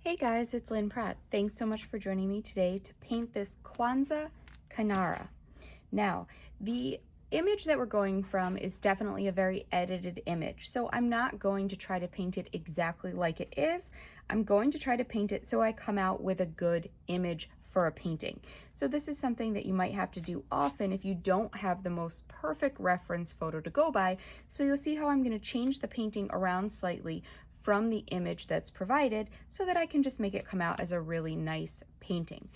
Hey guys, it's Lynn Pratt. Thanks so much for joining me today to paint this Kwanzaa Kinara. Now, the image that we're going from is definitely a very edited image, so I'm not going to try to paint it exactly like it is. I'm going to try to paint it so I come out with a good image for a painting. So this is something that you might have to do often if you don't have the most perfect reference photo to go by. So you'll see how I'm going to change the painting around slightly from the image that's provided so that I can just make it come out as a really nice painting.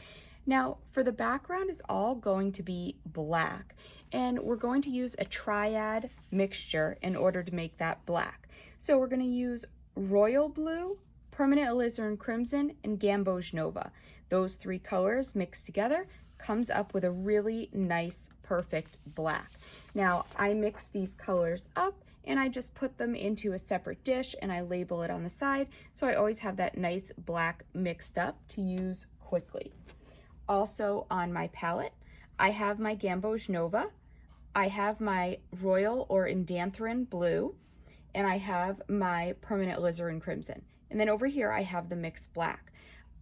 Now, for the background is all going to be black, and we're going to use a triad mixture in order to make that black. So we're going to use royal blue, permanent alizarin crimson, and gamboge nova. Those three colors mixed together comes up with a really nice, perfect black. Now, I mix these colors up and I just put them into a separate dish and I label it on the side, so I always have that nice black mixed up to use quickly. Also on my palette, I have my gamboge nova, I have my royal or indanthrine blue, and I have my permanent alizarin crimson. And then over here I have the mixed black.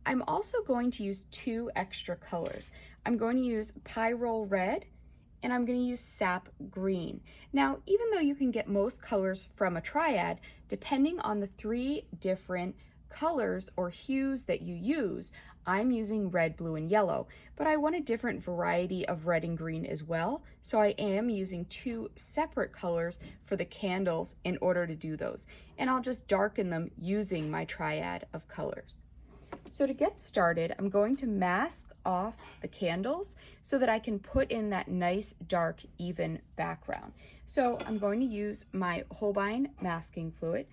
I'm also going to use two extra colors. I'm going to use pyrrole red and I'm going to use sap green. Now, even though you can get most colors from a triad, depending on the three different colors or hues that you use, I'm using red, blue, and yellow, but I want a different variety of red and green as well, so I am using two separate colors for the candles in order to do those, and I'll just darken them using my triad of colors. So to get started, I'm going to mask off the candles so that I can put in that nice, dark, even background. So I'm going to use my Holbein masking fluid,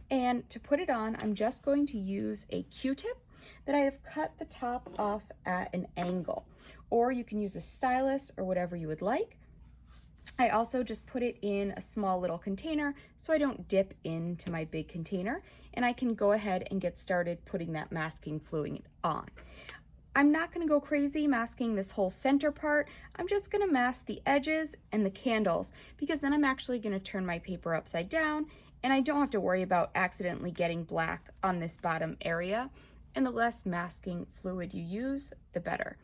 and to put it on, I'm just going to use a Q-tip that I have cut the top off at an angle, or you can use a stylus or whatever you would like. I also just put it in a small little container so I don't dip into my big container, and I can go ahead and get started putting that masking fluid on. I'm not going to go crazy masking this whole center part. I'm just going to mask the edges and the candles, because then I'm actually going to turn my paper upside down and I don't have to worry about accidentally getting black on this bottom area. And the less masking fluid you use, the better.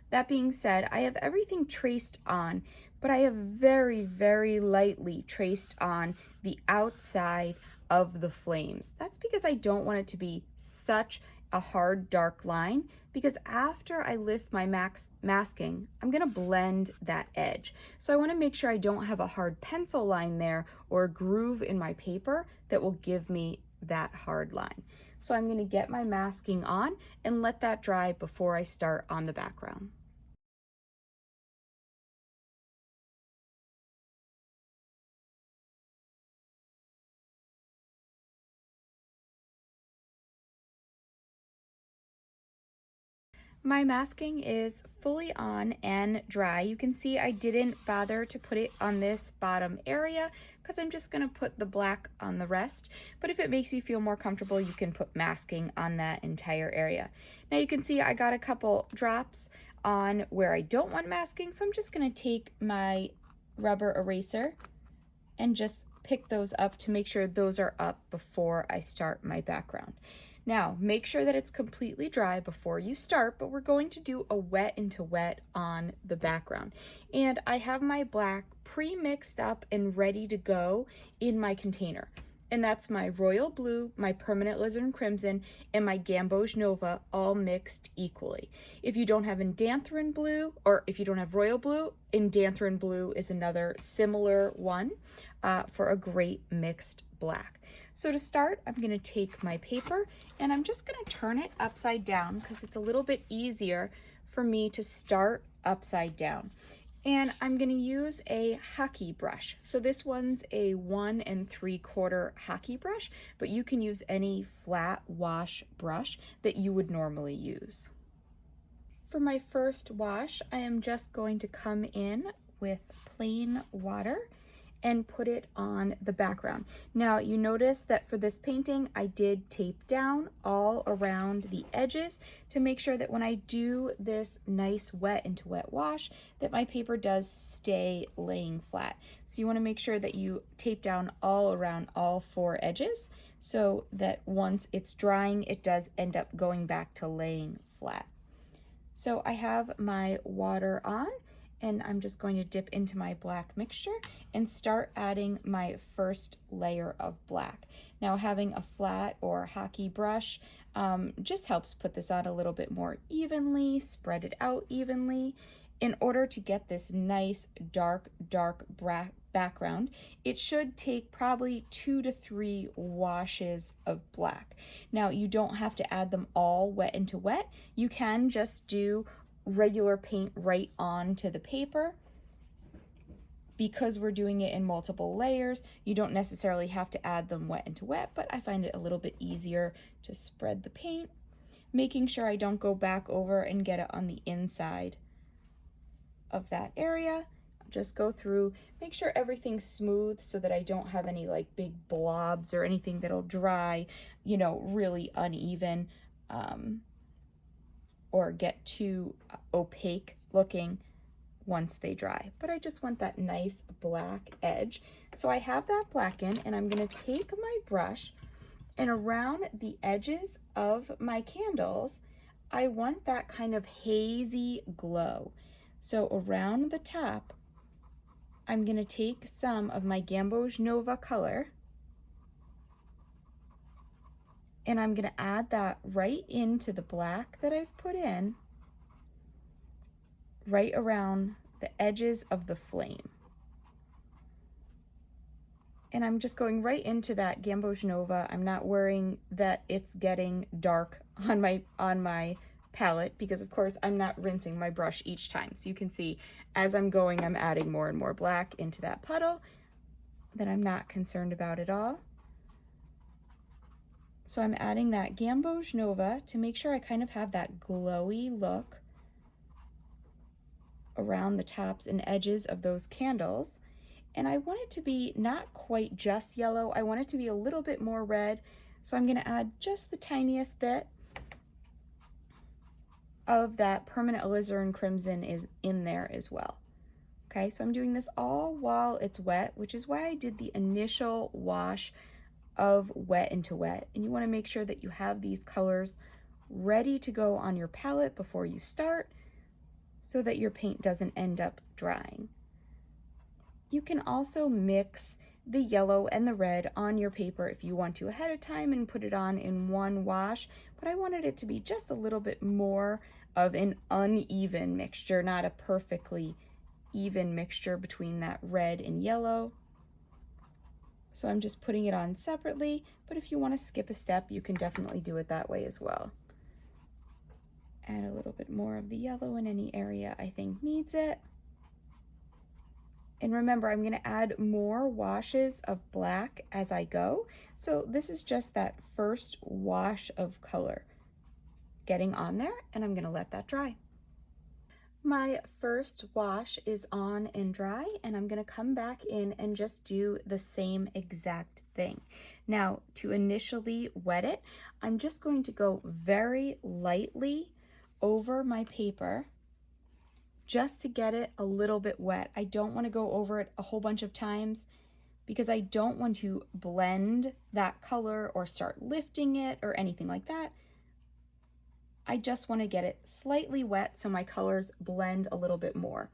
That being said, I have everything traced on, but I have very, very lightly traced on the outside of the flames. That's because I don't want it to be such a hard dark line, because after I lift my masking, I'm going to blend that edge. So I want to make sure I don't have a hard pencil line there or a groove in my paper that will give me that hard line. So I'm going to get my masking on and let that dry before I start on the background. My masking is fully on and dry. You can see I didn't bother to put it on this bottom area because I'm just going to put the black on the rest. But if it makes you feel more comfortable, you can put masking on that entire area. Now you can see I got a couple drops on where I don't want masking, so I'm just going to take my rubber eraser and just pick those up to make sure those are up before I start my background. Now, make sure that it's completely dry before you start, but we're going to do a wet into wet on the background. And I have my black pre-mixed up and ready to go in my container. And that's my royal blue, my permanent alizarin crimson, and my gamboge nova all mixed equally. If you don't have indanthrine blue, or if you don't have royal blue, indanthrine blue is another similar one for a great mixed black. So to start, I'm going to take my paper and I'm just going to turn it upside down because it's a little bit easier for me to start upside down. And I'm going to use a hockey brush. So this one's a 1 3/4 hockey brush, but you can use any flat wash brush that you would normally use. For my first wash, I am just going to come in with plain water and put it on the background. Now you notice that for this painting, I did tape down all around the edges to make sure that when I do this nice wet into wet wash, that my paper does stay laying flat. So you wanna make sure that you tape down all around all 4 edges so that once it's drying, it does end up going back to laying flat. So I have my water on, and I'm just going to dip into my black mixture and start adding my first layer of black. Now having a flat or hockey brush just helps put this on a little bit more evenly, spread it out evenly. In order to get this nice dark background, it should take probably 2 to 3 washes of black. Now you don't have to add them all wet into wet. You can just do regular paint right onto the paper. Because we're doing it in multiple layers, you don't necessarily have to add them wet into wet, but I find it a little bit easier to spread the paint, making sure I don't go back over and get it on the inside of that area. Just go through, make sure everything's smooth so that I don't have any like big blobs or anything that'll dry, you know, really uneven or get too opaque looking once they dry. But I just want that nice black edge. So I have that black in, and I'm gonna take my brush, and around the edges of my candles, I want that kind of hazy glow. So around the top, I'm gonna take some of my Gamboge Nova color, and I'm gonna add that right into the black that I've put in, right around the edges of the flame. And I'm just going right into that Gamboge Nova. I'm not worrying that it's getting dark on my palette, because of course I'm not rinsing my brush each time. So you can see as I'm going, I'm adding more and more black into that puddle that I'm not concerned about at all. So I'm adding that Gamboge Nova to make sure I kind of have that glowy look around the tops and edges of those candles. And I want it to be not quite just yellow. I want it to be a little bit more red. So I'm gonna add just the tiniest bit of that permanent alizarin crimson is in there as well. Okay, so I'm doing this all while it's wet, which is why I did the initial wash of wet into wet. And you wanna make sure that you have these colors ready to go on your palette before you start so that your paint doesn't end up drying. You can also mix the yellow and the red on your paper if you want to ahead of time and put it on in one wash, but I wanted it to be just a little bit more of an uneven mixture, not a perfectly even mixture between that red and yellow. So I'm just putting it on separately, but if you want to skip a step, you can definitely do it that way as well. Add a little bit more of the yellow in any area I think needs it. And remember, I'm going to add more washes of black as I go. So this is just that first wash of color getting on there, and I'm going to let that dry. My first wash is on and dry, and I'm going to come back in and just do the same exact thing. Now, to initially wet it, I'm just going to go very lightly over my paper just to get it a little bit wet. I don't want to go over it a whole bunch of times because I don't want to blend that color or start lifting it or anything like that. I just want to get it slightly wet so my colors blend a little bit more.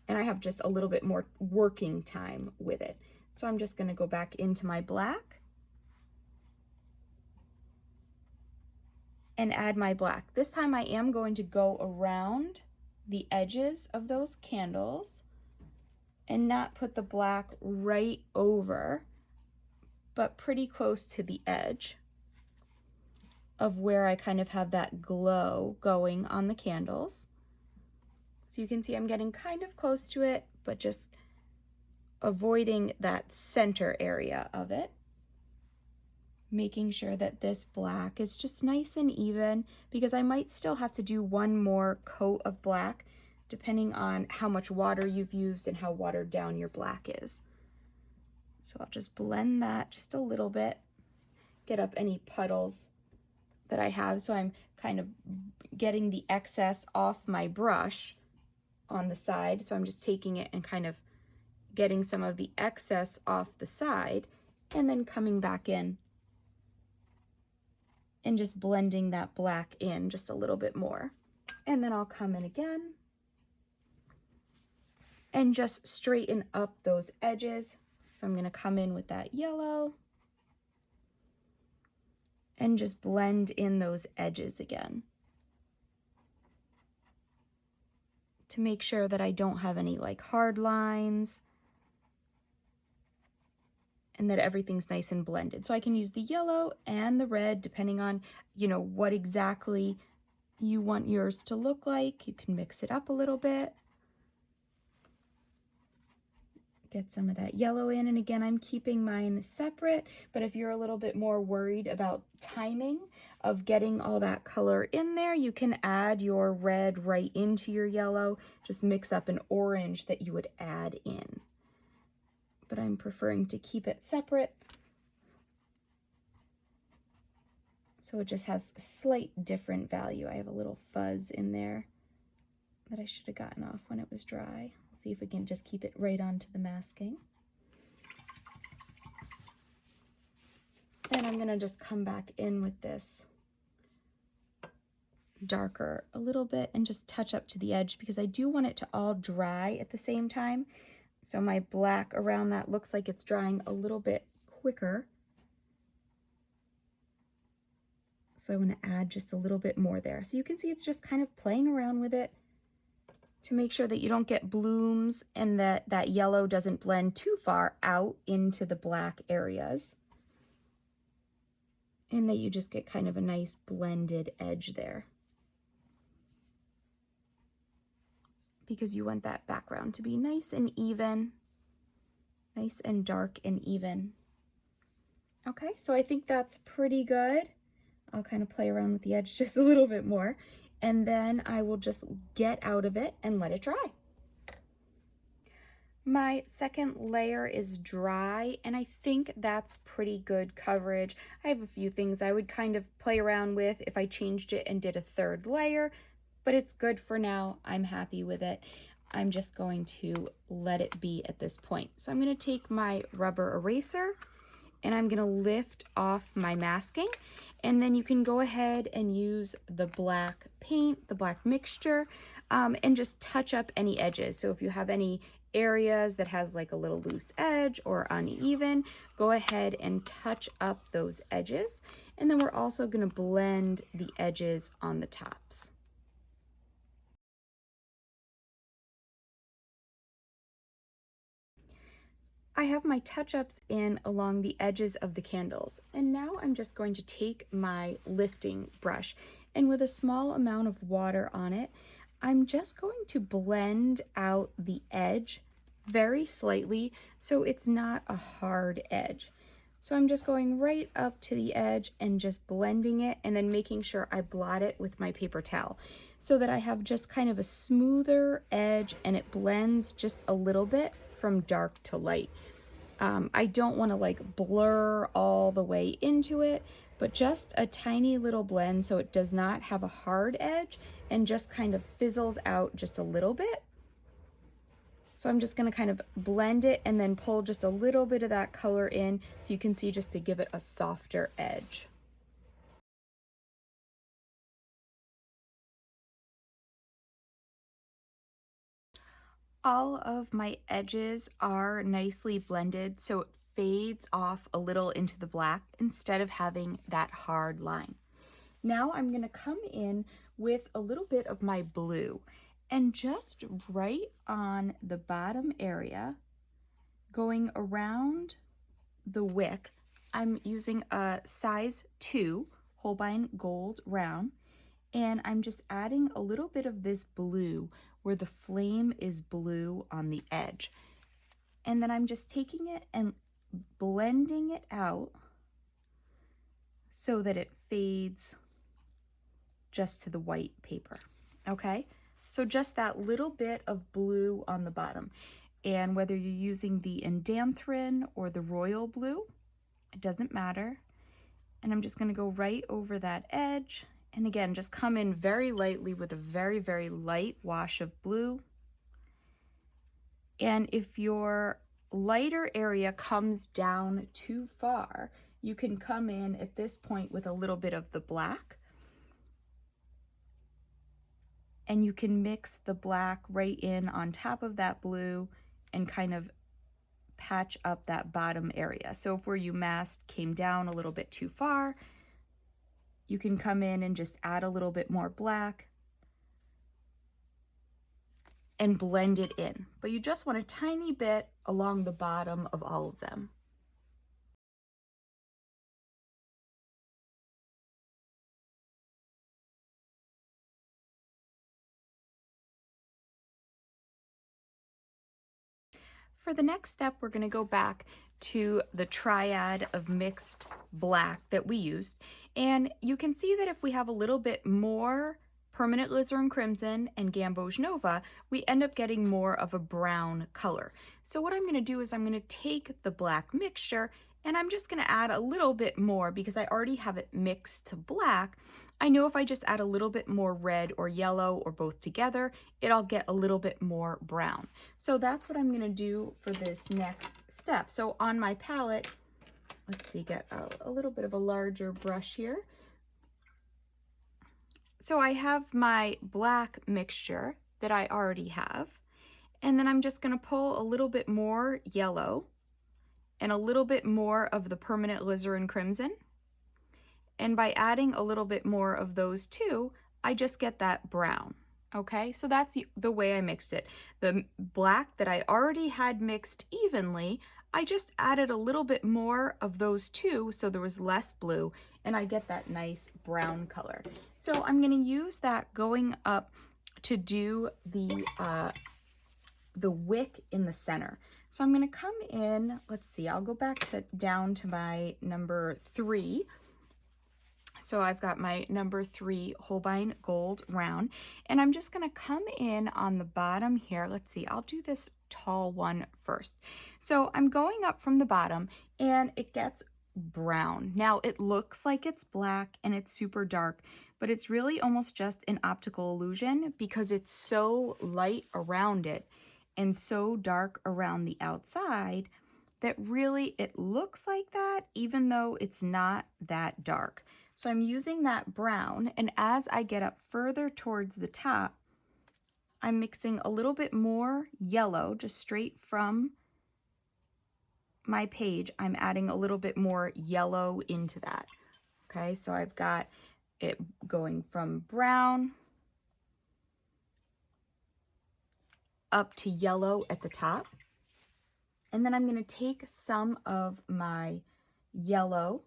And I have just a little bit more working time with it. So I'm just going to go back into my black and add my black. This time I am going to go around the edges of those candles and not put the black right over, but pretty close to the edge of where I kind of have that glow going on the candles. So you can see I'm getting kind of close to it, but just avoiding that center area of it. Making sure that this black is just nice and even, because I might still have to do one more coat of black depending on how much water you've used and how watered down your black is. So I'll just blend that just a little bit, get up any puddles that I have. So I'm kind of getting the excess off my brush on the side. So I'm just taking it and kind of getting some of the excess off the side and then coming back in and just blending that black in just a little bit more. And then I'll come in again and just straighten up those edges. So I'm going to come in with that yellow and just blend in those edges again to make sure that I don't have any like hard lines and that everything's nice and blended. So I can use the yellow and the red depending on, you know, what exactly you want yours to look like. You can mix it up a little bit. Get some of that yellow in, and again, I'm keeping mine separate, but if you're a little bit more worried about timing of getting all that color in there, you can add your red right into your yellow. Just mix up an orange that you would add in. But I'm preferring to keep it separate, so it just has a slight different value. I have a little fuzz in there that I should have gotten off when it was dry. We'll see if we can just keep it right onto the masking. And I'm gonna just come back in with this darker a little bit and just touch up to the edge because I do want it to all dry at the same time. So my black around that looks like it's drying a little bit quicker. So I want to add just a little bit more there. So you can see it's just kind of playing around with it to make sure that you don't get blooms and that that yellow doesn't blend too far out into the black areas. And that you just get kind of a nice blended edge there. Because you want that background to be nice and even, nice and dark and even. Okay, so I think that's pretty good. I'll kind of play around with the edge just a little bit more, and then I will just get out of it and let it dry. My second layer is dry, and I think that's pretty good coverage. I have a few things I would kind of play around with if I changed it and did a third layer, but it's good for now. I'm happy with it. I'm just going to let it be at this point. So I'm going to take my rubber eraser and I'm going to lift off my masking, and then you can go ahead and use the black paint, the black mixture, and just touch up any edges. So if you have any areas that has like a little loose edge or uneven, go ahead and touch up those edges. And then we're also going to blend the edges on the tops. I have my touch-ups in along the edges of the candles, and now I'm just going to take my lifting brush, and with a small amount of water on it, I'm just going to blend out the edge very slightly so it's not a hard edge. So I'm just going right up to the edge and just blending it, and then making sure I blot it with my paper towel so that I have just kind of a smoother edge and it blends just a little bit from dark to light. I don't want to like blur all the way into it, but just a tiny little blend so it does not have a hard edge and just kind of fizzles out just a little bit. So I'm just going to kind of blend it and then pull just a little bit of that color in so you can see, just to give it a softer edge. All of my edges are nicely blended, so it fades off a little into the black instead of having that hard line. Now I'm going to come in with a little bit of my blue and just right on the bottom area, going around the wick, I'm using a size 2 Holbein Gold round, and I'm just adding a little bit of this blue where the flame is blue on the edge. And then I'm just taking it and blending it out so that it fades just to the white paper. Okay, so just that little bit of blue on the bottom. And whether you're using the Indanthrone or the royal blue, it doesn't matter. And I'm just going to go right over that edge. And again, just come in very lightly with a very, very light wash of blue. And if your lighter area comes down too far, you can come in at this point with a little bit of the black. And you can mix the black right in on top of that blue and kind of patch up that bottom area. So if where you masked came down a little bit too far, you can come in and just add a little bit more black and blend it in. But you just want a tiny bit along the bottom of all of them. For the next step, we're going to go back to the triad of mixed black that we used. And you can see that if we have a little bit more permanent alizarin crimson and gamboge nova, we end up getting more of a brown color. So what I'm going to do is I'm going to take the black mixture and I'm just going to add a little bit more because I already have it mixed to black. I know if I just add a little bit more red or yellow or both together, it'll get a little bit more brown. So that's what I'm going to do for this next step. So on my palette, let's see, get a little bit of a larger brush here. So I have my black mixture that I already have, and then I'm just going to pull a little bit more yellow and a little bit more of the permanent alizarin crimson. And by adding a little bit more of those two, I just get that brown. Okay, so that's the way I mixed it. The black that I already had mixed evenly, I just added a little bit more of those two so there was less blue and I get that nice brown color. So I'm going to use that going up to do the wick in the center. So I'm going to come in, let's see, I'll go back down to my number 3. So I've got my number 3 Holbein Gold round, and I'm just going to come in on the bottom here. Let's see, I'll do this tall one first. So I'm going up from the bottom and it gets brown. Now it looks like it's black and it's super dark, but it's really almost just an optical illusion because it's so light around it and so dark around the outside that really it looks like that even though it's not that dark. So I'm using that brown, and as I get up further towards the top, I'm mixing a little bit more yellow just straight from my page. I'm adding a little bit more yellow into that. Okay, so I've got it going from brown up to yellow at the top. And then I'm going to take some of my yellow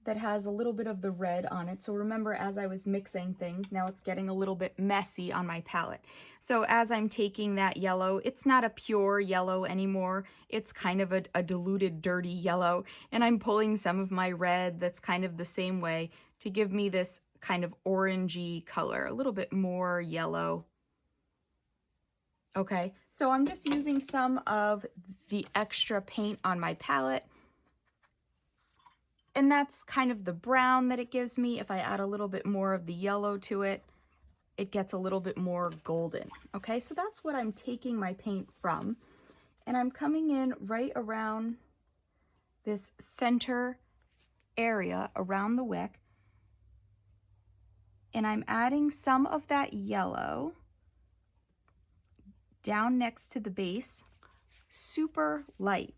that has a little bit of the red on it. So remember, as I was mixing things, now it's getting a little bit messy on my palette. So as I'm taking that yellow, it's not a pure yellow anymore. It's kind of a diluted, dirty yellow. And I'm pulling some of my red that's kind of the same way to give me this kind of orangey color, a little bit more yellow. Okay, so I'm just using some of the extra paint on my palette. And that's kind of the brown that it gives me. If I add a little bit more of the yellow to it, it gets a little bit more golden. Okay, so that's what I'm taking my paint from. And I'm coming in right around this center area around the wick. And I'm adding some of that yellow down next to the base, super light.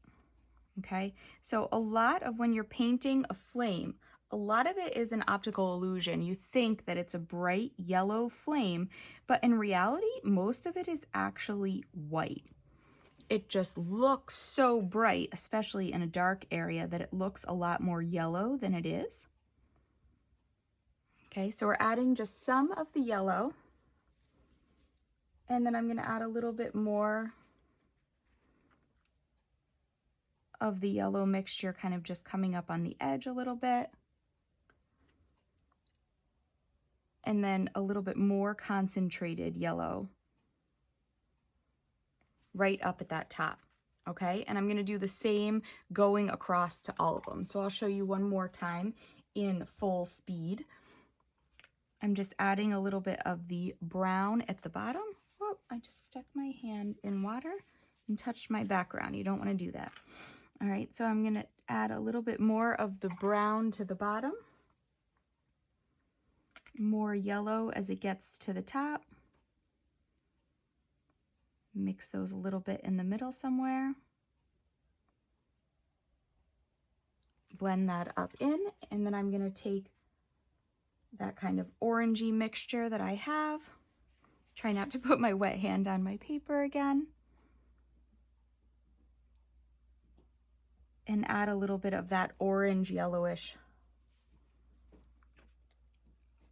Okay, so a lot of when you're painting a flame, a lot of it is an optical illusion. You think that it's a bright yellow flame, but in reality, most of it is actually white. It just looks so bright, especially in a dark area, that it looks a lot more yellow than it is. Okay, so we're adding just some of the yellow, and then I'm going to add a little bit more of the yellow mixture, kind of just coming up on the edge a little bit. And then a little bit more concentrated yellow right up at that top. Okay, and I'm going to do the same going across to all of them. So I'll show you one more time in full speed. I'm just adding a little bit of the brown at the bottom. Whoa, I just stuck my hand in water and touched my background. You don't want to do that. All right, so I'm going to add a little bit more of the brown to the bottom. More yellow as it gets to the top. Mix those a little bit in the middle somewhere. Blend that up in, and then I'm going to take that kind of orangey mixture that I have. Try not to put my wet hand on my paper again. And add a little bit of that orange yellowish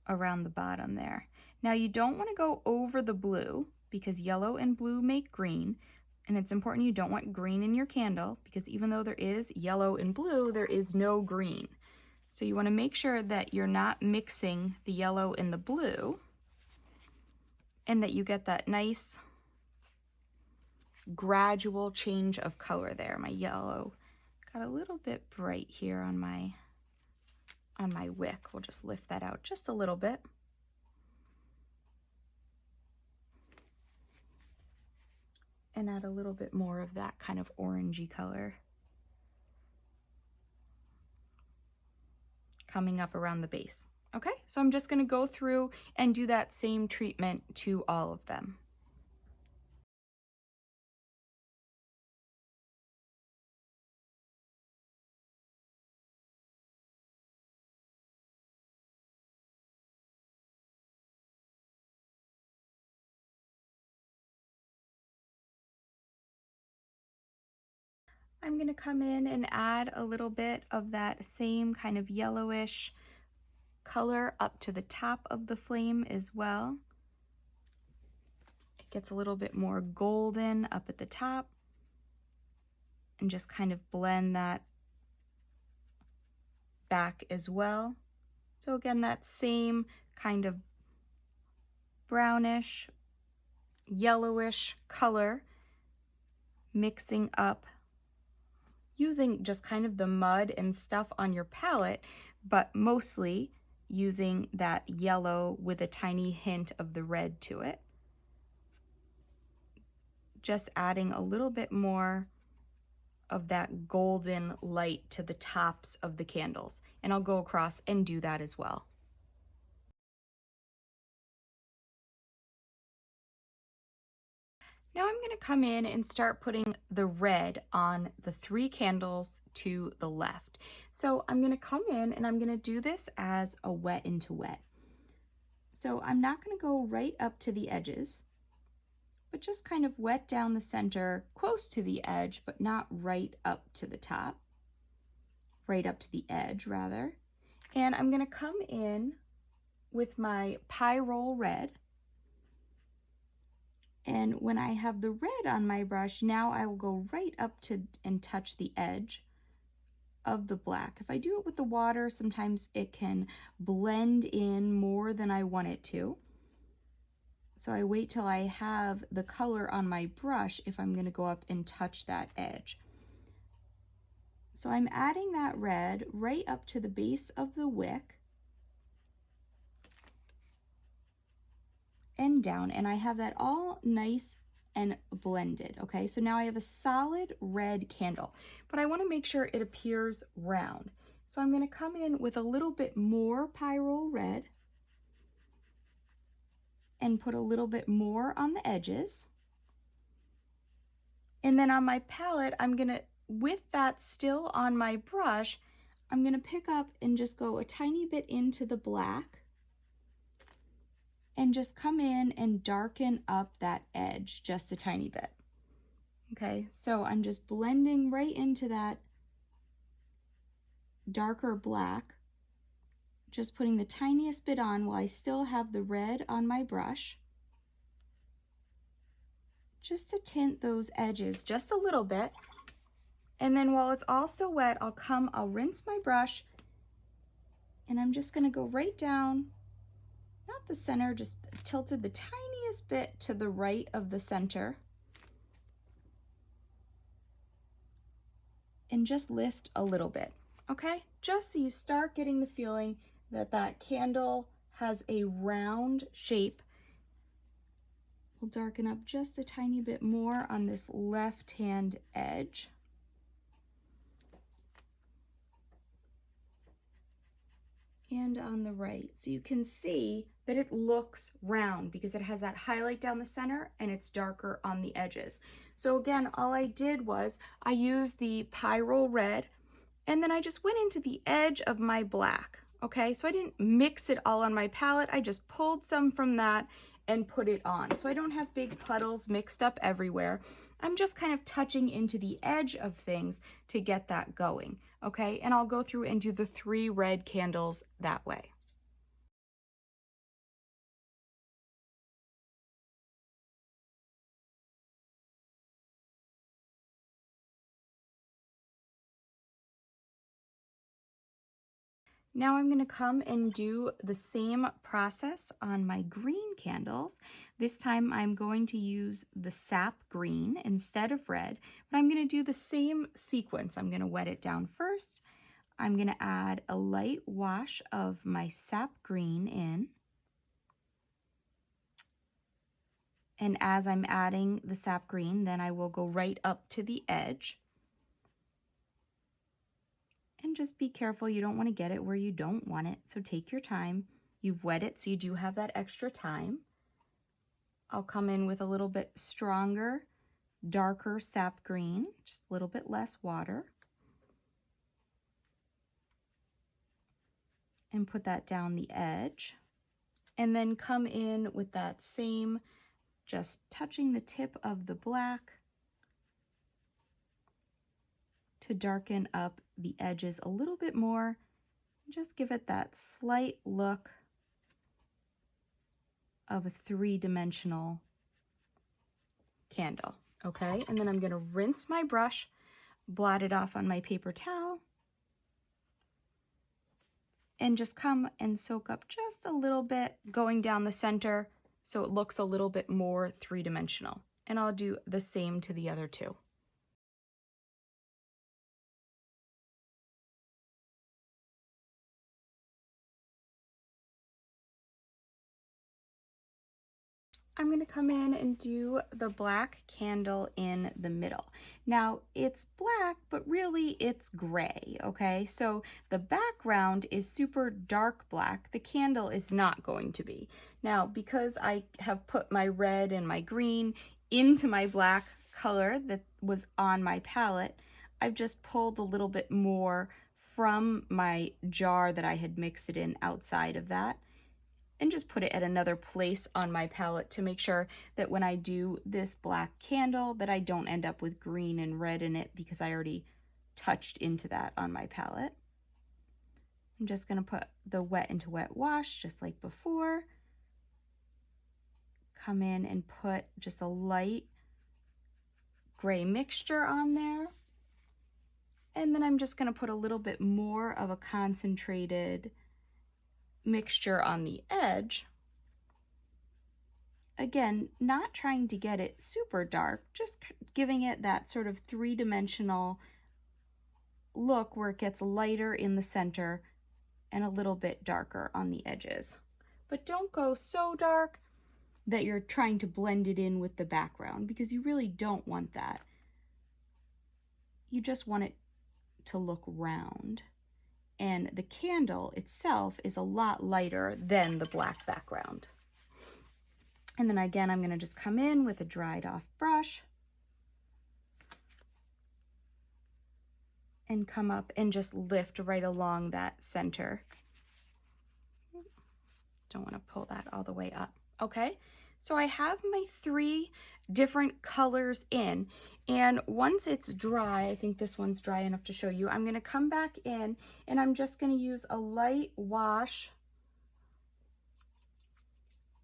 around the bottom there. Now you don't want to go over the blue because yellow and blue make green. And it's important you don't want green in your candle because even though there is yellow and blue, there is no green. So you want to make sure that you're not mixing the yellow and the blue and that you get that nice gradual change of color there. My yellow got a little bit bright here on my wick. We'll just lift that out just a little bit. And add a little bit more of that kind of orangey color coming up around the base. Okay, so I'm just going to go through and do that same treatment to all of them. I'm going to come in and add a little bit of that same kind of yellowish color up to the top of the flame as well. It gets a little bit more golden up at the top, and just kind of blend that back as well. So again, that same kind of brownish, yellowish color mixing up using just kind of the mud and stuff on your palette, but mostly using that yellow with a tiny hint of the red to it. Just adding a little bit more of that golden light to the tops of the candles. And I'll go across and do that as well. Now I'm going to come in and start putting the red on the 3 candles to the left. So I'm going to come in and I'm going to do this as a wet into wet. So I'm not going to go right up to the edges, but just kind of wet down the center, close to the edge, but not right up to the top, right up to the edge rather. And I'm going to come in with my pie roll red. And when I have the red on my brush, now I will go right up to and touch the edge of the black. If I do it with the water, sometimes it can blend in more than I want it to. So I wait till I have the color on my brush if I'm going to go up and touch that edge. So I'm adding that red right up to the base of the wick and down, and I have that all nice and blended. Okay, so now I have a solid red candle, but I want to make sure it appears round. So I'm going to come in with a little bit more pyrrole red and put a little bit more on the edges. And then on my palette, I'm going to, with that still on my brush, I'm going to pick up and just go a tiny bit into the black and just come in and darken up that edge just a tiny bit. Okay, so I'm just blending right into that darker black, just putting the tiniest bit on while I still have the red on my brush, just to tint those edges just a little bit. And then while it's all still wet, I'll rinse my brush, and I'm just gonna go right down, not the center, just tilted the tiniest bit to the right of the center. and just lift a little bit, okay? Just so you start getting the feeling that that candle has a round shape. We'll darken up just a tiny bit more on this left-hand edge. And on the right. So you can see that it looks round because it has that highlight down the center and it's darker on the edges. So again, all I did was I used the Pyrrole red and then I just went into the edge of my black. Okay, so I didn't mix it all on my palette. I just pulled some from that and put it on. So I don't have big puddles mixed up everywhere. I'm just kind of touching into the edge of things to get that going, okay? And I'll go through and do the 3 red candles that way. Now I'm going to come and do the same process on my green candles. This time I'm going to use the sap green instead of red, but I'm going to do the same sequence. I'm going to wet it down first. I'm going to add a light wash of my sap green in. And as I'm adding the sap green, then I will go right up to the edge. And just be careful, you don't want to get it where you don't want it, so take your time. You've wet it, so you do have that extra time. I'll come in with a little bit stronger, darker sap green, just a little bit less water. And put that down the edge. And then come in with that same, just touching the tip of the black to darken up the edges a little bit more. Just give it that slight look of a 3-dimensional candle, okay? And then I'm gonna rinse my brush, blot it off on my paper towel, and just come and soak up just a little bit going down the center so it looks a little bit more 3-dimensional. And I'll do the same to the other 2. I'm going to come in and do the black candle in the middle. Now it's black, but really it's gray, okay? So the background is super dark black. The candle is not going to be. Now, because I have put my red and my green into my black color that was on my palette, I've just pulled a little bit more from my jar that I had mixed it in outside of that, and just put it at another place on my palette to make sure that when I do this black candle that I don't end up with green and red in it because I already touched into that on my palette. I'm just going to put the wet into wet wash just like before. Come in and put just a light gray mixture on there. And then I'm just going to put a little bit more of a concentrated mixture on the edge. Again, not trying to get it super dark, just giving it that sort of 3-dimensional look where it gets lighter in the center and a little bit darker on the edges. But don't go so dark that you're trying to blend it in with the background, because you really don't want that. You just want it to look round. And the candle itself is a lot lighter than the black background. And then again, I'm going to just come in with a dried off brush and come up and just lift right along that center. Don't want to pull that all the way up. Okay, so I have my 3 different colors in, and once it's dry, I think this one's dry enough to show you, I'm going to come back in and I'm just going to use a light wash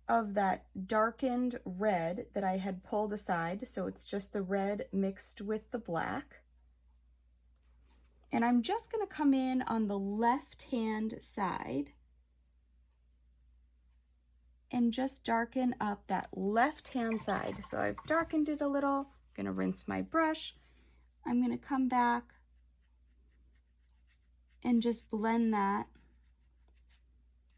of that darkened red that I had pulled aside. So it's just the red mixed with the black. And I'm just going to come in on the left-hand side and just darken up that left-hand side. So I've darkened it a little. I'm going to rinse my brush. I'm going to come back and just blend that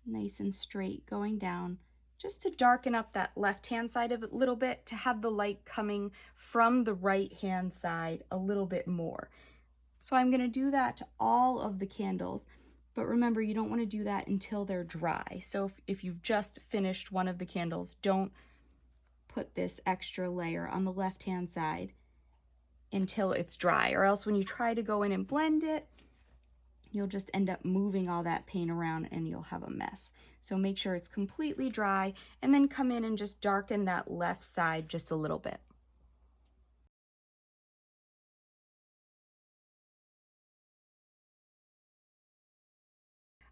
nice and straight going down, just to darken up that left-hand side of it a little bit, to have the light coming from the right-hand side a little bit more. So I'm going to do that to all of the candles, but remember, you don't want to do that until they're dry. So if you've just finished one of the candles, don't put this extra layer on the left-hand side until it's dry, or else when you try to go in and blend it, you'll just end up moving all that paint around and you'll have a mess. So make sure it's completely dry, and then come in and just darken that left side just a little bit.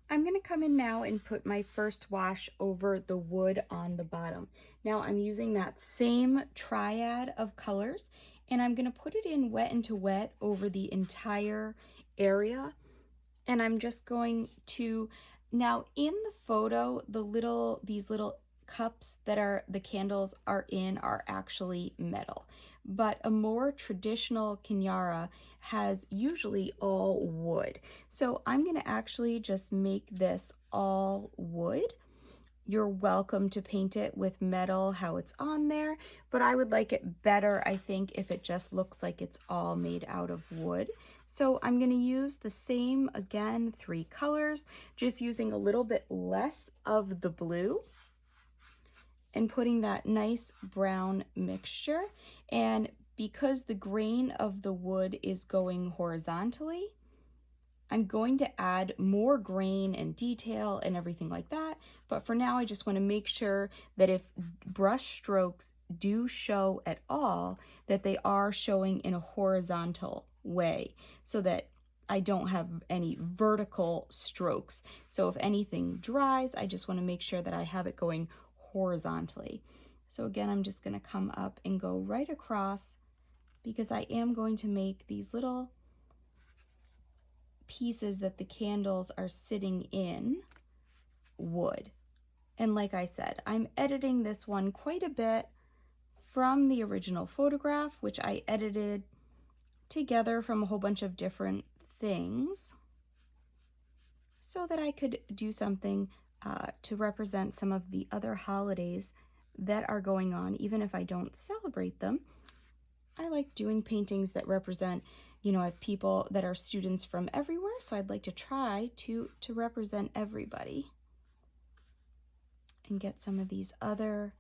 I'm going to come in now and put my first wash over the wood on the bottom. Now I'm using that same triad of colors, and I'm going to put it in wet into wet over the entire area. And I'm just going to, now in the photo, these little cups that are the candles are in are actually metal, but a more traditional Kinara has usually all wood. So I'm going to actually just make this all wood. You're welcome to paint it with metal how it's on there, but I would like it better, I think, if it just looks like it's all made out of wood. So I'm going to use the same, again, 3 colors, just using a little bit less of the blue and putting that nice brown mixture. And because the grain of the wood is going horizontally, I'm going to add more grain and detail and everything like that, but for now I just want to make sure that if brush strokes do show at all, that they are showing in a horizontal way, so that I don't have any vertical strokes. So if anything dries, I just want to make sure that I have it going horizontally. So again, I'm just going to come up and go right across, because I am going to make these little pieces that the candles are sitting in wood. And like I said, I'm editing this one quite a bit from the original photograph, which I edited together from a whole bunch of different things so that I could do something to represent some of the other holidays that are going on, even if I don't celebrate them. I like doing paintings that represent, you know, I have people that are students from everywhere, so I'd like to try to represent everybody and get some of these other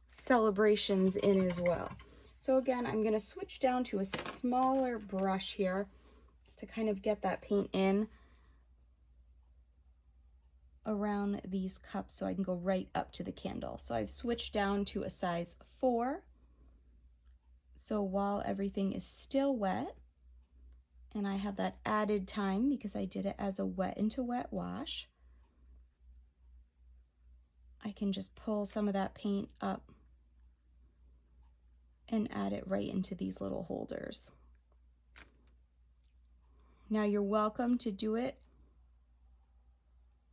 celebrations in as well. So again, I'm going to switch down to a smaller brush here to kind of get that paint in around these cups so I can go right up to the candle. So I've switched down to a size 4. So while everything is still wet, and I have that added time because I did it as a wet into wet wash, I can just pull some of that paint up and add it right into these little holders. Now you're welcome to do it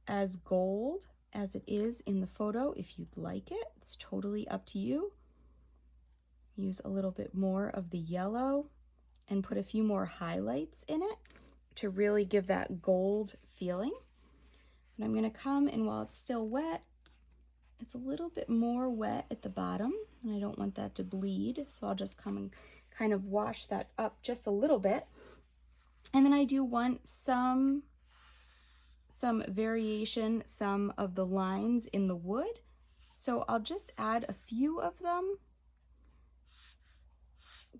as gold as it is in the photo if you'd like it. It's totally up to you. Use a little bit more of the yellow and put a few more highlights in it to really give that gold feeling. And I'm going to come, and while it's still wet, it's a little bit more wet at the bottom, and I don't want that to bleed, so I'll just come and kind of wash that up just a little bit. And then I do want some variation, some of the lines in the wood, so I'll just add a few of them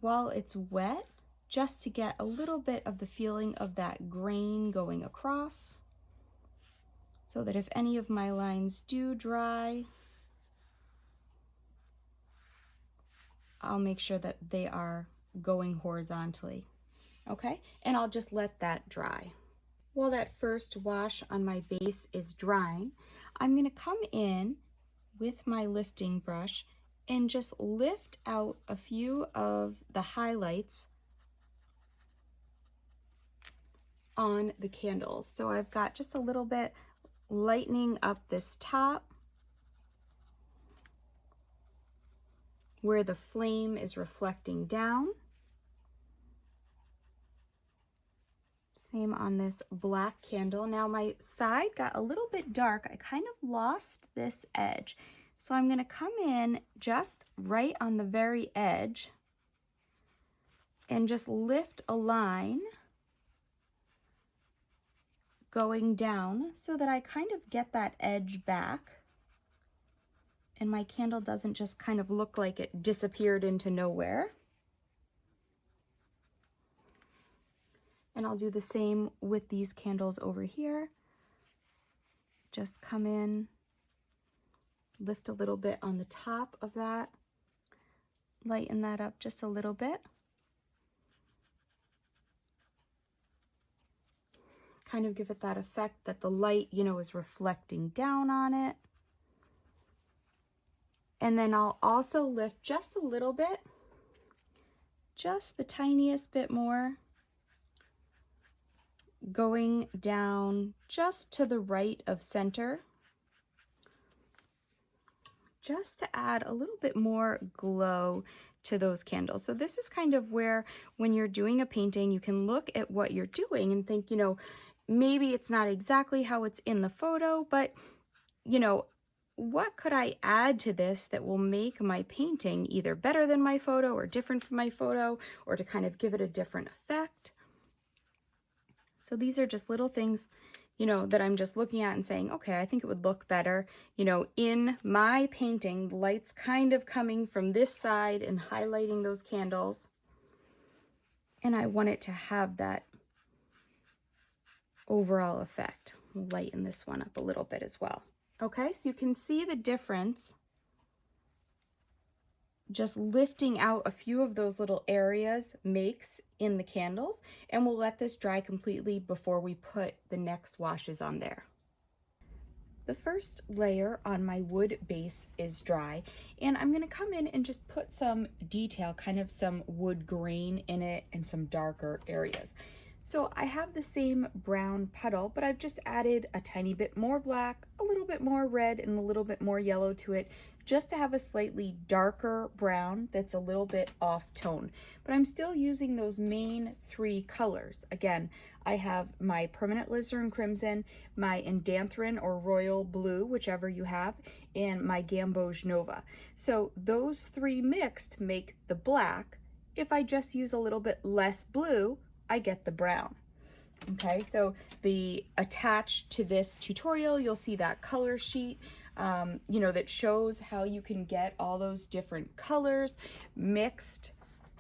while it's wet, just to get a little bit of the feeling of that grain going across, so that if any of my lines do dry, I'll make sure that they are going horizontally. Okay, and I'll just let that dry. While that first wash on my base is drying, I'm going to come in with my lifting brush and just lift out a few of the highlights on the candles. So I've got just a little bit lightening up this top where the flame is reflecting down. Same on this black candle. Now my side got a little bit dark. I kind of lost this edge. So I'm going to come in just right on the very edge and just lift a line going down so that I kind of get that edge back and my candle doesn't just kind of look like it disappeared into nowhere. And I'll do the same with these candles over here. Just come in, lift a little bit on the top of that, lighten that up just a little bit. Kind of give it that effect that the light, you know, is reflecting down on it. And then I'll also lift just a little bit, just the tiniest bit more, going down just to the right of center, just to add a little bit more glow to those candles. So this is kind of where, when you're doing a painting, you can look at what you're doing and think, you know, maybe it's not exactly how it's in the photo, but, you know, what could I add to this that will make my painting either better than my photo or different from my photo, or to kind of give it a different effect? So these are just little things, you know, that I'm just looking at and saying, okay, I think it would look better, you know, in my painting, the light's kind of coming from this side and highlighting those candles. And I want it to have that overall effect. We'll lighten this one up a little bit as well. Okay, so you can see the difference just lifting out a few of those little areas makes in the candles, and we'll let this dry completely before we put the next washes on there. The first layer on my wood base is dry, and I'm going to come in and just put some detail, kind of some wood grain in it and some darker areas. So I have the same brown puddle, but I've just added a tiny bit more black, a little bit more red, and a little bit more yellow to it, just to have a slightly darker brown that's a little bit off tone. But I'm still using those main three colors. Again, I have my permanent alizarin crimson, my indanthrone or royal blue, whichever you have, and my gamboge nova. So those three mixed make the black. If I just use a little bit less blue, I get the brown. Okay, so attached to this tutorial, you'll see that color sheet, you know, that shows how you can get all those different colors mixed.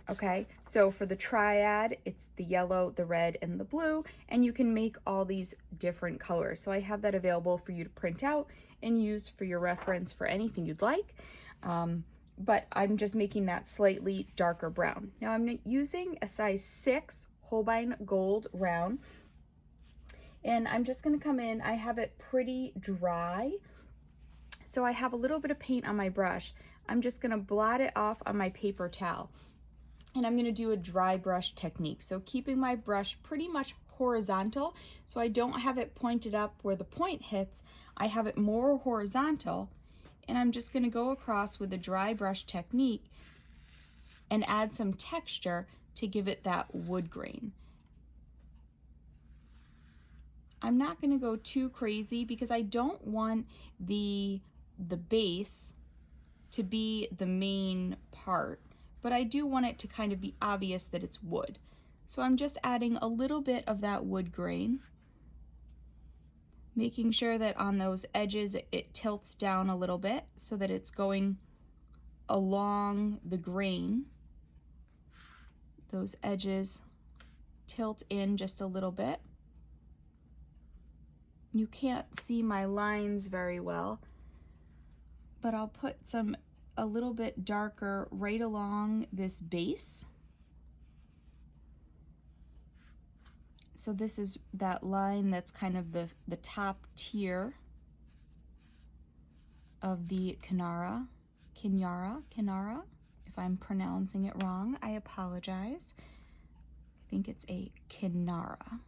Okay, so for the triad, it's the yellow, the red, and the blue, and you can make all these different colors. So I have that available for you to print out and use for your reference for anything you'd like. But I'm just making that slightly darker brown. Now I'm using a size 6 Holbein Gold round, and I'm just going to come in. I have it pretty dry, so I have a little bit of paint on my brush. I'm just going to blot it off on my paper towel, and I'm going to do a dry brush technique, so keeping my brush pretty much horizontal, so I don't have it pointed up where the point hits. I have it more horizontal, and I'm just going to go across with a dry brush technique and add some texture to give it that wood grain. I'm not going to go too crazy because I don't want the base to be the main part, but I do want it to kind of be obvious that it's wood. So I'm just adding a little bit of that wood grain, making sure that on those edges it tilts down a little bit so that it's going along the grain. Those edges tilt in just a little bit. You can't see my lines very well, but I'll put a little bit darker right along this base. So this is that line that's kind of the top tier of the Kinara. If I'm pronouncing it wrong, I apologize. I think it's a Kinara.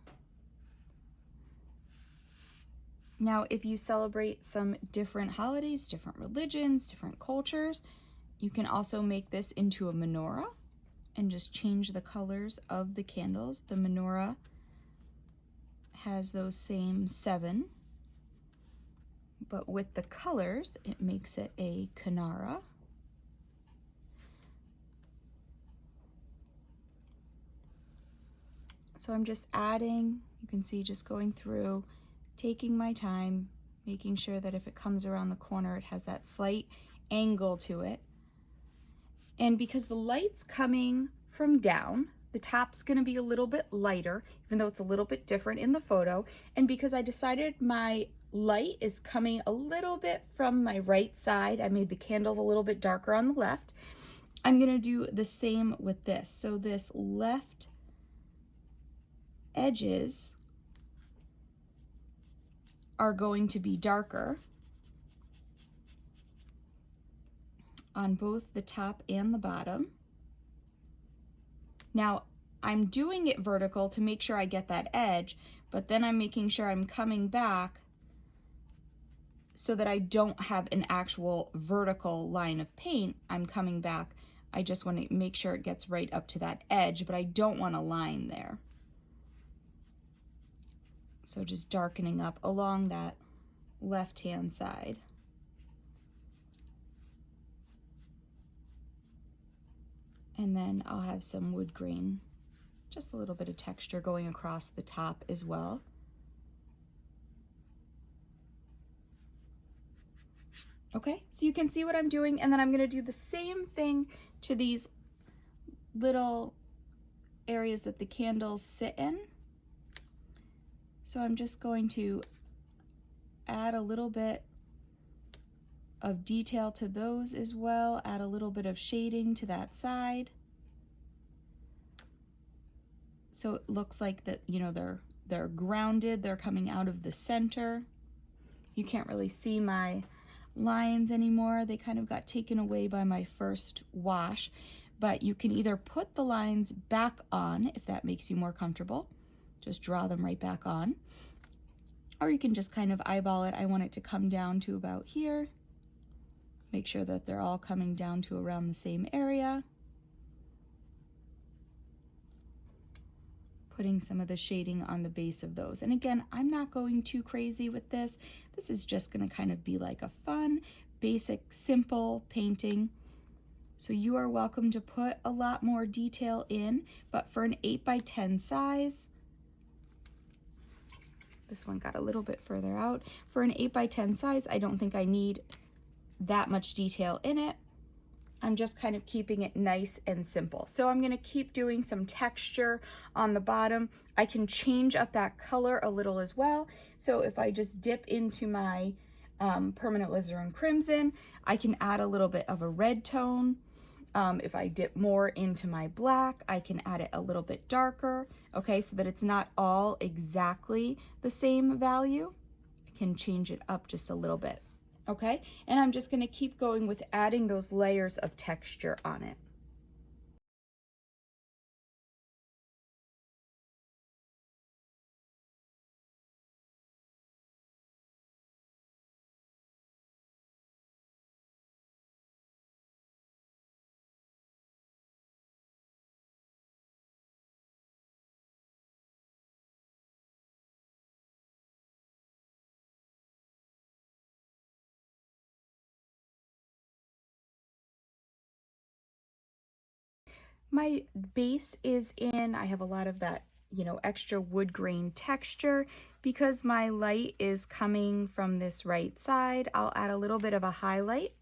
Now, if you celebrate some different holidays, different religions, different cultures, you can also make this into a menorah and just change the colors of the candles. The menorah has those same 7, but with the colors, it makes it a Kinara. So I'm just adding, you can see just going through, taking my time, making sure that if it comes around the corner, it has that slight angle to it. And because the light's coming from down, the top's gonna be a little bit lighter, even though it's a little bit different in the photo. And because I decided my light is coming a little bit from my right side, I made the candles a little bit darker on the left. I'm gonna do the same with this. So this left edges are going to be darker on both the top and the bottom. Now, I'm doing it vertical to make sure I get that edge, but then I'm making sure I'm coming back so that I don't have an actual vertical line of paint. I'm coming back. I just want to make sure it gets right up to that edge, but I don't want a line there. So just darkening up along that left-hand side. And then I'll have some wood grain, just a little bit of texture going across the top as well. Okay, so you can see what I'm doing, and then I'm gonna do the same thing to these little areas that the candles sit in. So I'm just going to add a little bit of detail to those as well, add a little bit of shading to that side. So it looks like that, you know, they're grounded, they're coming out of the center. You can't really see my lines anymore. They kind of got taken away by my first wash, but you can either put the lines back on if that makes you more comfortable, just draw them right back on, or you can just kind of eyeball it. I want it to come down to about here. Make sure that they're all coming down to around the same area. Putting some of the shading on the base of those. And again, I'm not going too crazy with this. This is just gonna kind of be like a fun, basic, simple painting. So you are welcome to put a lot more detail in, but for an 8x10 size, this one got a little bit further out. For an 8x10 size, I don't think I need that much detail in it. I'm just kind of keeping it nice and simple. So I'm gonna keep doing some texture on the bottom. I can change up that color a little as well. So if I just dip into my permanent alizarin crimson, I can add a little bit of a red tone. If I dip more into my black, I can add it a little bit darker, okay, so that it's not all exactly the same value. I can change it up just a little bit. Okay, and I'm just going to keep going with adding those layers of texture on it. My base is in, I have a lot of that, you know, extra wood grain texture. Because my light is coming from this right side, I'll add a little bit of a highlight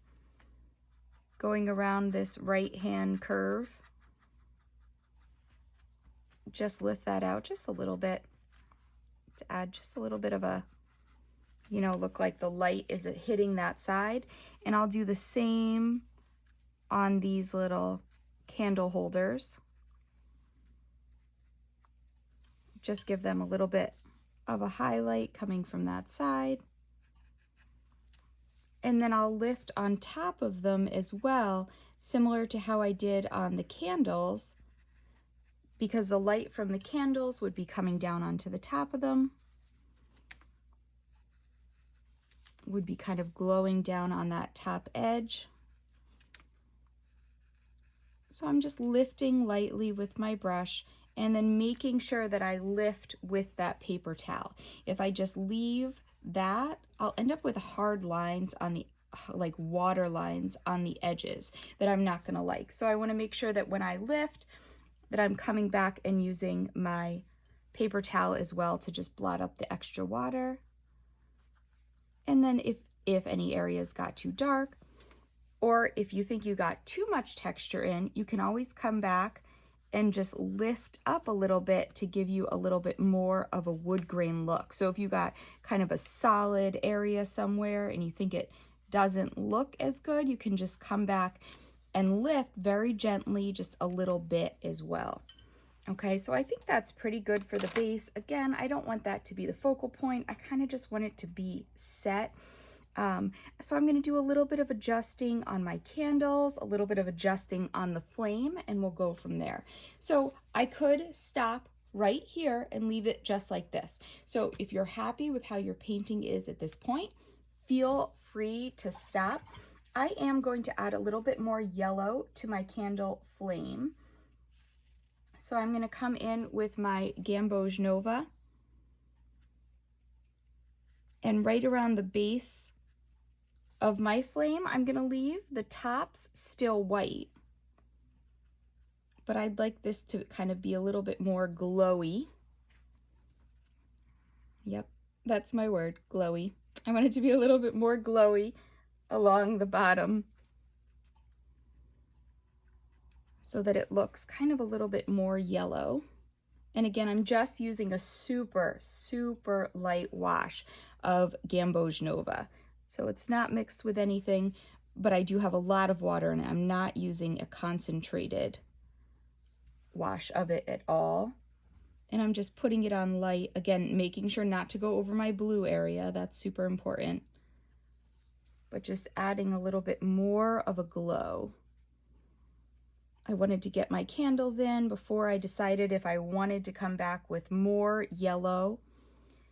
going around this right hand curve. Just lift that out just a little bit to add just a little bit of a, you know, look like the light is hitting that side. And I'll do the same on these little candle holders. Just give them a little bit of a highlight coming from that side. And then I'll lift on top of them as well, similar to how I did on the candles, because the light from the candles would be coming down onto the top of them, would be kind of glowing down on that top edge. So I'm just lifting lightly with my brush and then making sure that I lift with that paper towel. If I just leave that, I'll end up with hard lines on the, like water lines on the edges that I'm not gonna like. So I wanna make sure that when I lift, that I'm coming back and using my paper towel as well to just blot up the extra water. And then if any areas got too dark, or if you think you got too much texture in, you can always come back and just lift up a little bit to give you a little bit more of a wood grain look. So if you got kind of a solid area somewhere and you think it doesn't look as good, you can just come back and lift very gently just a little bit as well. Okay, so I think that's pretty good for the base. Again, I don't want that to be the focal point. I kind of just want it to be set. So I'm going to do a little bit of adjusting on my candles, a little bit of adjusting on the flame, and we'll go from there. So I could stop right here and leave it just like this. So if you're happy with how your painting is at this point, feel free to stop. I am going to add a little bit more yellow to my candle flame. So I'm going to come in with my Gamboge Nova, and right around the base of my flame, I'm going to leave the tops still white, but I'd like this to kind of be a little bit more glowy. Yep, that's my word, glowy. I want it to be a little bit more glowy along the bottom so that it looks kind of a little bit more yellow. And again, I'm just using a super, super light wash of Gamboge Nova. So it's not mixed with anything, but I do have a lot of water in it. I'm not using a concentrated wash of it at all. And I'm just putting it on light, again, making sure not to go over my blue area. That's super important. But just adding a little bit more of a glow. I wanted to get my candles in before I decided if I wanted to come back with more yellow.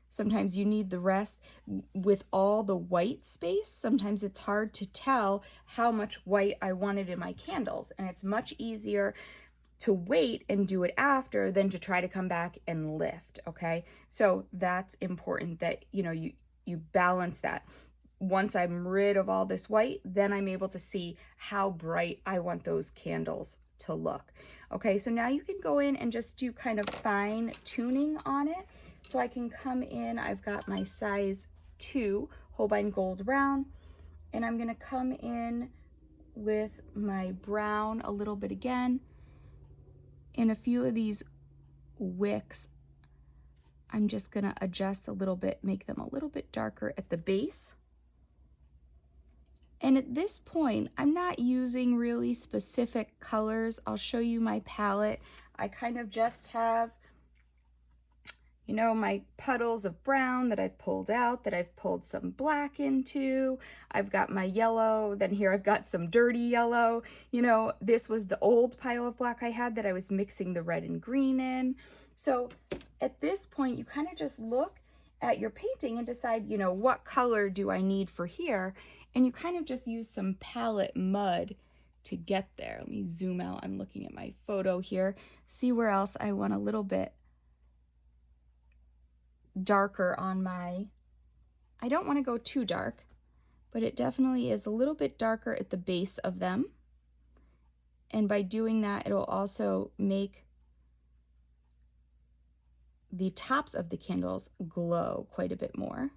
Sometimes you need the rest. With all the white space, sometimes it's hard to tell how much white I wanted in my candles, and it's much easier to wait and do it after than to try to come back and lift, okay? So that's important that, you balance that. Once I'm rid of all this white, then I'm able to see how bright I want those candles to look. Okay, so now you can go in and just do kind of fine tuning on it. So I can come in, I've got my size 2 Holbein Gold Round, and I'm gonna come in with my brown a little bit again. In a few of these wicks, I'm just gonna adjust a little bit, make them a little bit darker at the base. And at this point, I'm not using really specific colors. I'll show you my palette. I kind of just have, my puddles of brown that I've pulled out, that I've pulled some black into. I've got my yellow, then here I've got some dirty yellow. This was the old pile of black I had that I was mixing the red and green in. So at this point, you kind of just look at your painting and decide, what color do I need for here? And you kind of just use some palette mud to get there. Let me zoom out. I'm looking at my photo here. See where else I want a little bit darker on my, I don't want to go too dark, but it definitely is a little bit darker at the base of them. And by doing that, it'll also make the tops of the candles glow quite a bit more.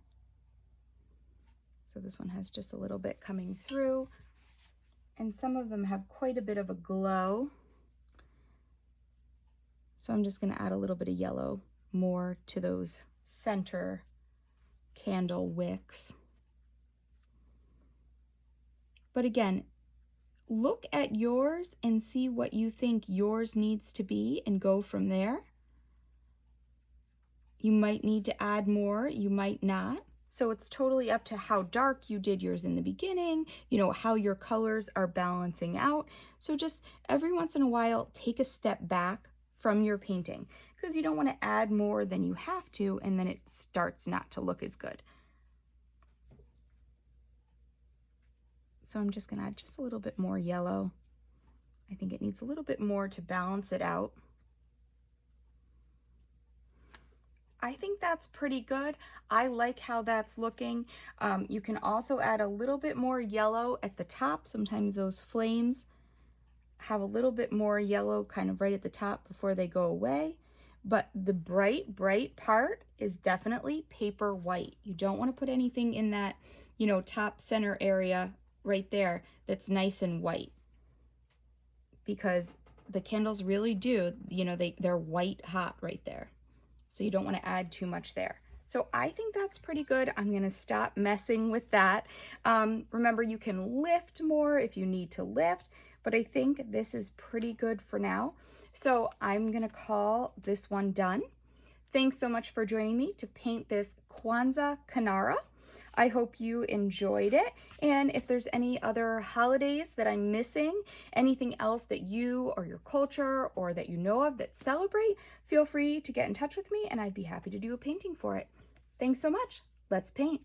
So this one has just a little bit coming through, and some of them have quite a bit of a glow. So I'm just going to add a little bit of yellow more to those center candle wicks. But again, look at yours and see what you think yours needs to be and go from there. You might need to add more, you might not. So it's totally up to how dark you did yours in the beginning, how your colors are balancing out. So just every once in a while, take a step back from your painting, because you don't want to add more than you have to, and then it starts not to look as good. So I'm just going to add just a little bit more yellow. I think it needs a little bit more to balance it out. I think that's pretty good. I like how that's looking. You can also add a little bit more yellow at the top. Sometimes those flames have a little bit more yellow kind of right at the top before they go away. But the bright, bright part is definitely paper white. You don't want to put anything in that, top center area right there that's nice and white, because the candles really do, they're white hot right there. So you don't want to add too much there. So I think that's pretty good. I'm going to stop messing with that. Remember, you can lift more if you need to lift, but I think this is pretty good for now. So I'm going to call this one done. Thanks so much for joining me to paint this Kwanzaa Kinara. I hope you enjoyed it. And if there's any other holidays that I'm missing, anything else that you or your culture or that you know of that celebrate, feel free to get in touch with me and I'd be happy to do a painting for it. Thanks so much. Let's paint.